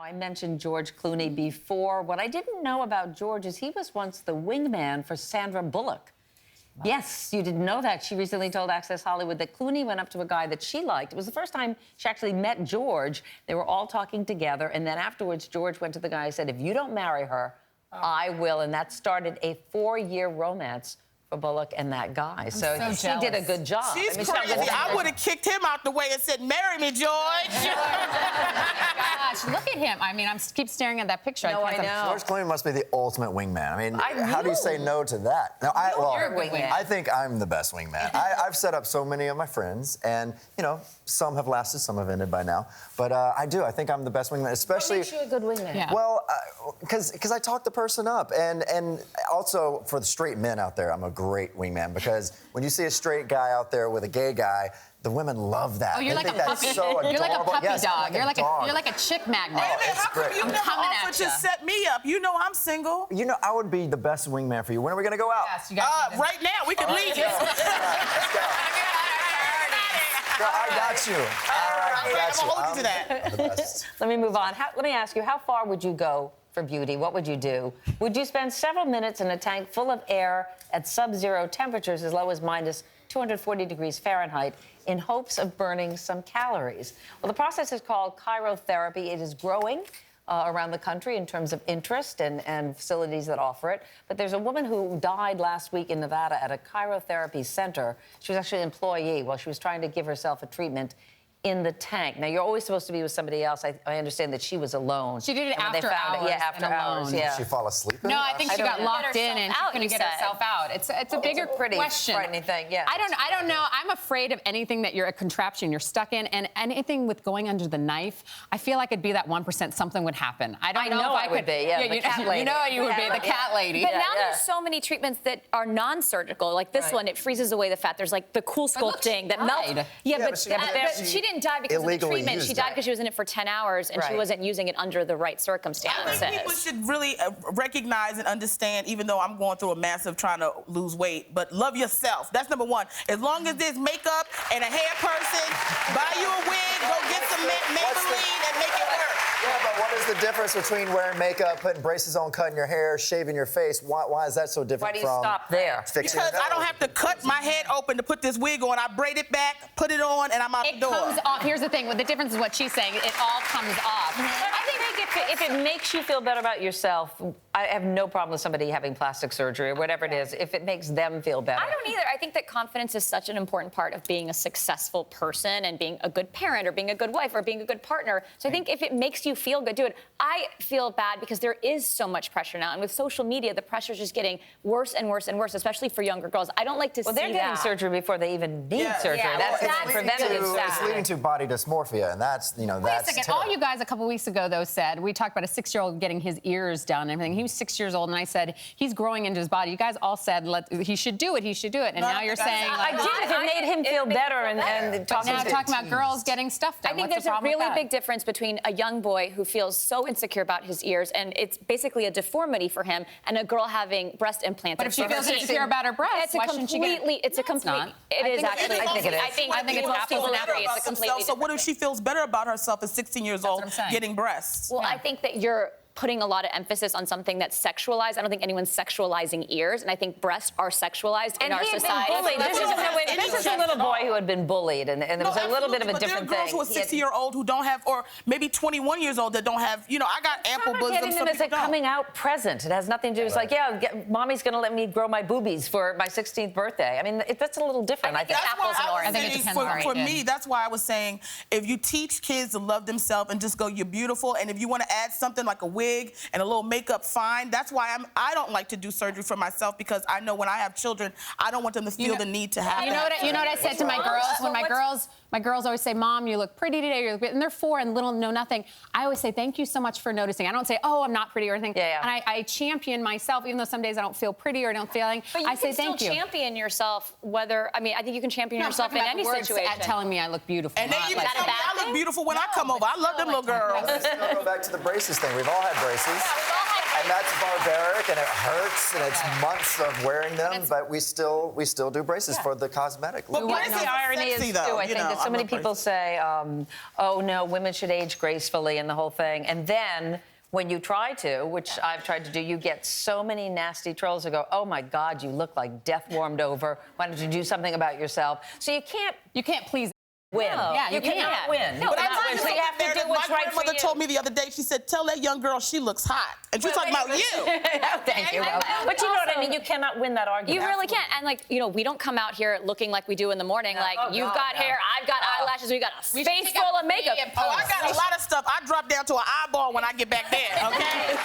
I mentioned George Clooney before. What I didn't know about George is he was once the wingman for Sandra Bullock. Wow. Yes, you didn't know that. She recently told Access Hollywood that Clooney went up to a guy that she liked. It was the first time she actually met George. They were all talking together, and then afterwards, George went to the guy and said, if you don't marry her, I will. And that started a 4-year romance for Bullock and that guy. So she did a good job. She's crazy. I would have kicked him out the way and said, marry me, George. Gosh, look at him. I mean, I keep staring at that picture. No, I know. George Clooney must be the ultimate wingman. I mean, how do you say no to that? No, You're a wingman. I think I'm the best wingman. I've set up so many of my friends, and, you know, some have lasted, some have ended by now. But I do. I think I'm the best wingman, especially... What makes you a good wingman? Yeah. Well, because I talk the person up. And also, for the straight men out there, I'm a great wingman, because when you see a straight guy out there with a gay guy, the women love that. Oh, you're like a puppy. So you're like a puppy yes, dog. Like You're like a chick magnet. Wait a minute, how come you never offered to set me up? You know I'm single. You know, I would be the best wingman for you. When are we gonna go out? Yes, you got right now. We can leave you. Let's go. I got you. All right, I got you. I'm gonna hold you to that. The best. Let me move on. Let me ask you, how far would you go for beauty? What would you do? Would you spend several minutes in a tank full of air at sub-zero temperatures as low as minus 240 degrees Fahrenheit in hopes of burning some calories? Well, the process is called cryotherapy. It is growing around the country in terms of interest and facilities that offer it. But there's a woman who died last week in Nevada at a cryotherapy center. She was actually an employee while she was trying to give herself a treatment in the tank. Now, you're always supposed to be with somebody else. I understand that she was alone. She did it after hours. Yeah, after hours. Yeah. Did she fall asleep? No, I think she got locked in and she couldn't get herself out. It's a bigger pretty question. Frightening thing. Yeah. I don't know. I'm afraid of anything that you're a contraption you're stuck in, and anything with going under the knife. I feel like it'd be that 1% something would happen. I don't know if I would be. Yeah, the cat lady. You know you would be the cat lady. But now there's so many treatments that are non-surgical. Like this one, it freezes away the fat. There's like the cool sculpting that melts. Yeah, but she didn't die because of the treatment. She died because she was in it for 10 hours and she wasn't using it under the right circumstances. I think people should really recognize and understand, even though I'm going through a massive trying to lose weight, but love yourself. That's number one. As long as there's makeup and a hair person, buy you a wig, go get some Maybelline and make it work. Yeah, but what is the difference between wearing makeup, putting braces on, cutting your hair, shaving your face? Why is that so different from... Why do you stop there? Because I don't have to cut my head open to put this wig on. I braid it back, put it on, and I'm out the door. It comes off. Here's the thing. The difference is what she's saying. It all comes off. I think if it makes you feel better about yourself, I have no problem with somebody having plastic surgery or whatever it is, if it makes them feel better. I don't either. I think that confidence is such an important part of being a successful person and being a good parent or being a good wife or being a good partner. So I think if it makes you feel good, do it. I feel bad because there is so much pressure now. And with social media, the pressure is just getting worse and worse and worse, especially for younger girls. I don't like to see that. Well, they're getting surgery before they even need surgery. Yeah, That's preventative stuff. It's leading to body dysmorphia, and that's, you know, that's Wait a second. All you guys a couple weeks ago, though, said, we talked about a 6-year-old getting his ears done and everything. He was 6 years old, and I said, he's growing into his body. You guys all said, he should do it, he should do it. And now you're saying... I did if it made him feel better and talking about girls getting stuff done. I think there's a really big difference between a young boy who feels so insecure about his ears, and it's basically a deformity for him, and a girl having breast implants. But if she feels insecure about her breasts, why shouldn't she get it? It's a complete... It is actually. I think it is. I think it's apples and apples. It's a completely So what if she feels better about herself at 16 years old getting breasts? Well, I think that you're putting a lot of emphasis on something that's sexualized. I don't think anyone's sexualizing ears, and I think breasts are sexualized in our society. This is a little boy who had been bullied, and there was a little bit of a different thing. There are girls who are 60-year-old who don't have, or maybe 21 years old that don't have, you know, I got ample bosoms. It's a coming out present. It has nothing to do. It's like, mommy's going to let me grow my boobies for my 16th birthday. I mean, that's a little different. I think apples and oranges. I think it depends on for me, that's why I was saying, if you teach kids to love themselves and just go, you're beautiful, and if you want to add something like a wig and a little makeup, fine. That's why I don't like to do surgery for myself, because I know when I have children, I don't want them to feel the need to have that. You know what I said to my girls when my girls always say, "Mom, you look pretty today," and they're 4 and little know nothing. I always say, "Thank you so much for noticing." I don't say, "Oh, I'm not pretty" or anything. And I champion myself, even though some days I don't feel pretty or don't feel anything. But I say thank you. But you can still champion yourself. I think you can champion yourself in any situation. At telling me I look beautiful. And then you tell me I look beautiful when I come over. I love them little girls. Let's go back to the braces thing. We've all had braces. Yeah, we've all had And that's barbaric, and it hurts, and it's months of wearing them, but we still do braces for the cosmetic look. But What braces the are irony sexy, is, though, too, I you think know, that so I many love people braces. say, oh, no, women should age gracefully and the whole thing. And then when you try to, which I've tried to do, you get so many nasty trolls that go, oh, my God, you look like death warmed over. Why don't you do something about yourself? So you can't please win. No. Yeah, you you cannot can't. win. No, You but I'm cannot not win. just So you have to Meredith, do what's my right for grandmother you. told me the other day, she said, tell that young girl she looks hot. And she's talking about you. Thank you, Rob. But you know what I mean? You cannot win that argument. You really can't. And, like, you know, we don't come out here looking like we do in the morning. Like, Oh, you've God, got no. hair, I've got eyelashes, we got a should face take full out of makeup. the Oh, I got a lot of stuff. I drop down to an eyeball when I get back there, okay?